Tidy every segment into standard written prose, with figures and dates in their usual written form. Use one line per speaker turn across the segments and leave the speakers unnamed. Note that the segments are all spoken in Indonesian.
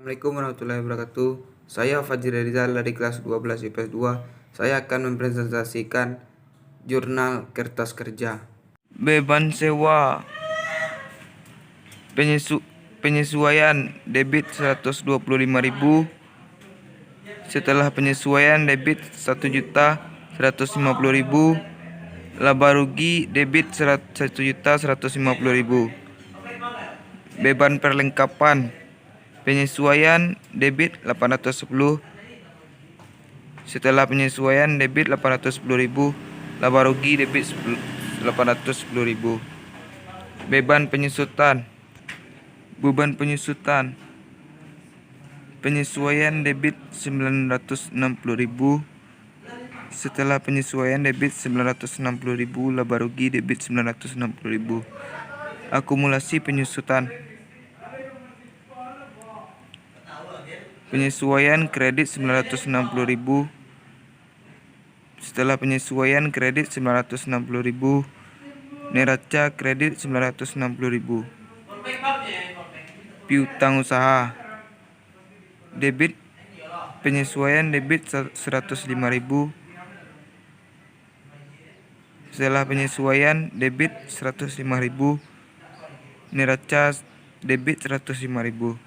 Assalamualaikum warahmatullahi wabarakatuh. Saya Fajri Rizal dari kelas 12 IPS 2. Saya akan mempresentasikan jurnal kertas kerja. Beban sewa penyesuaian debit 125.000. Setelah penyesuaian debit 1.150.000. Laba rugi debit 1.150.000. Beban perlengkapan penyesuaian debit 810. Setelah penyesuaian debit 810.000. Laba rugi debit 810.000. Beban penyusutan penyesuaian debit 960.000. Setelah penyesuaian debit 960.000. Laba rugi debit 960.000. Akumulasi penyusutan penyesuaian kredit 960.000. Setelah penyesuaian kredit 960.000. Neraca kredit 960.000. Piutang usaha debit penyesuaian debit 105.000. Setelah penyesuaian debit 105.000. Neraca debit 105.000.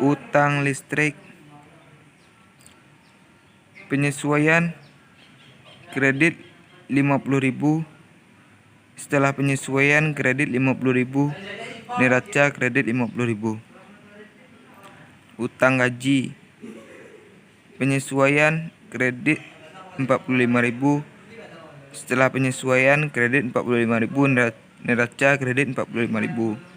Utang listrik penyesuaian kredit 50.000. Setelah penyesuaian kredit 50.000. Neraca kredit 50.000. Utang gaji penyesuaian kredit 45.000. Setelah penyesuaian kredit 45.000. Neraca kredit 45.000.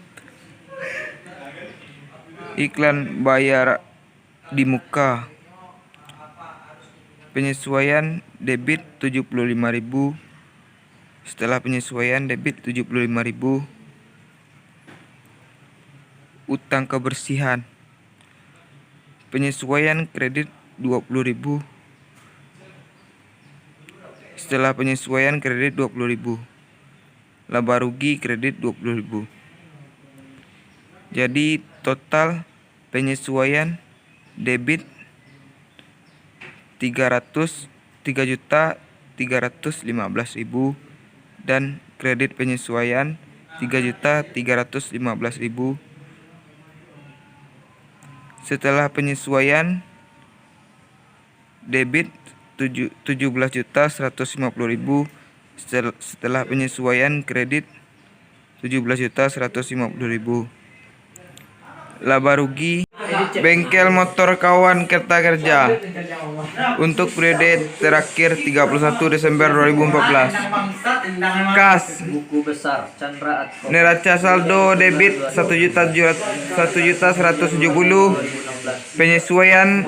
Iklan bayar di muka penyesuaian debit 75.000. Setelah penyesuaian debit 75.000. Utang kebersihan penyesuaian kredit 20.000. Setelah penyesuaian kredit 20.000. Laba rugi kredit 20.000. Jadi total penyesuaian debit 3.315.000 dan kredit penyesuaian 3.315.000. Setelah penyesuaian debit 17.150.000. Setelah penyesuaian kredit 17.150.000. Laba rugi bengkel motor kawan kerta kerja untuk periode terakhir 31 Desember 2014. Kas neraca saldo debit 1.170. Penyesuaian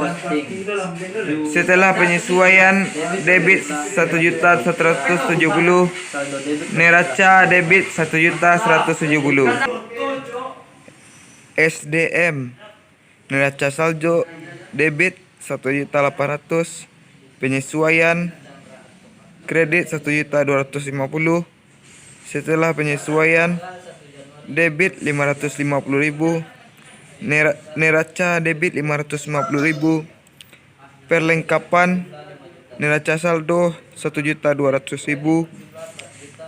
setelah penyesuaian debit 1.170. Neraca debit 1.170. SDM neraca saldo debit 1.800.000. Penyesuaian kredit 1.250.000. Setelah penyesuaian debit 550.000. Neraca debit 550.000. Perlengkapan neraca saldo 1.200.000.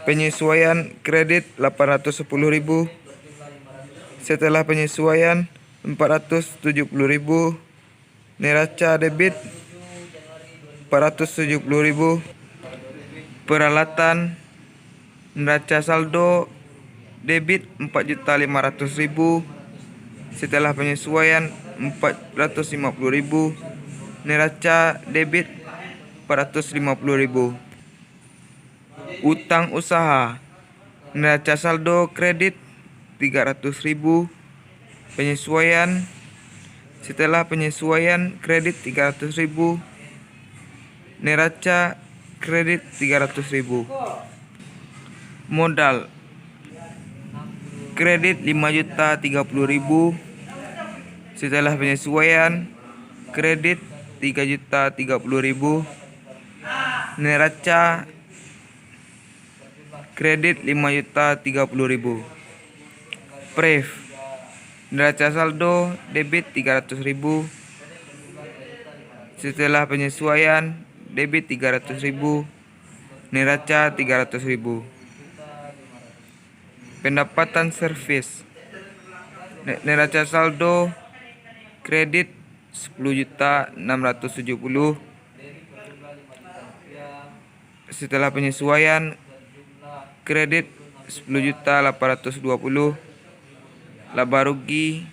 Penyesuaian kredit 810.000. Setelah penyesuaian 470.000. Neraca debit 470.000. Peralatan neraca saldo debit 4.500.000. Setelah penyesuaian 450.000. Neraca debit 450.000. Utang usaha neraca saldo kredit 300.000. Penyesuaian setelah penyesuaian kredit 300.000. Neraca kredit 300.000. Modal kredit 5.030.000. Setelah penyesuaian kredit 3.030.000. Neraca kredit 5.030.000. Pref Neraca saldo debit 300.000. Setelah penyesuaian debit 300.000, neraca 300.000. Pendapatan servis, neraca saldo kredit 10.670. Setelah penyesuaian kredit 10.820. Laba rugi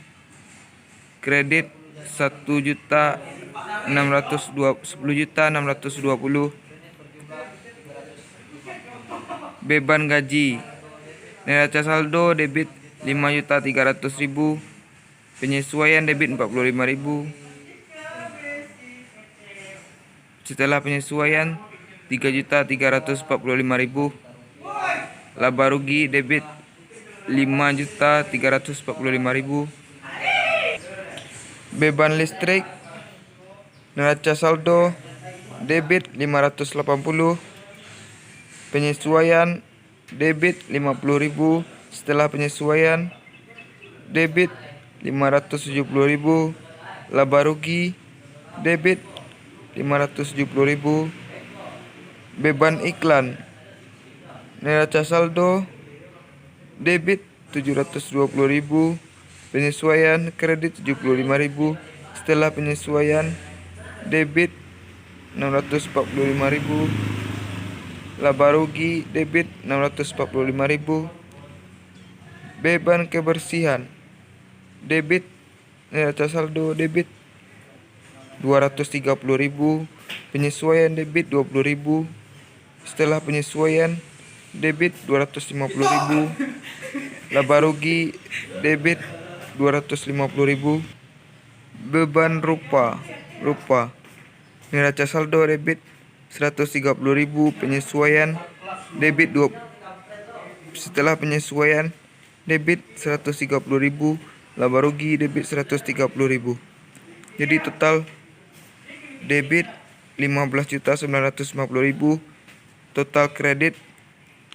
kredit 10.620. Beban gaji, neraca saldo debit 5.300.000, penyesuaian debit 45.000. Setelah penyesuaian 3.345.000. Laba rugi debit 5.345.000. Beban listrik, neraca saldo debit 580, penyesuaian debit 50.000. Setelah penyesuaian debit 570.000. Laba rugi debit 570.000. Beban iklan, neraca saldo debit 720.000, penyesuaian kredit 75.000. Setelah penyesuaian debit 645.000. Laba rugi debit 645.000. Beban kebersihan debit, neraca saldo debit 230.000, penyesuaian debit 20.000. Setelah penyesuaian debit 250.000. Laba rugi debit 250.000. Beban rupa, neraca saldo debit 130.000, penyesuaian debit 2. Setelah penyesuaian debit 130.000. Laba rugi debit 130.000. Jadi total debit 15.950.000, total kredit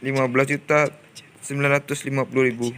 15.950.000.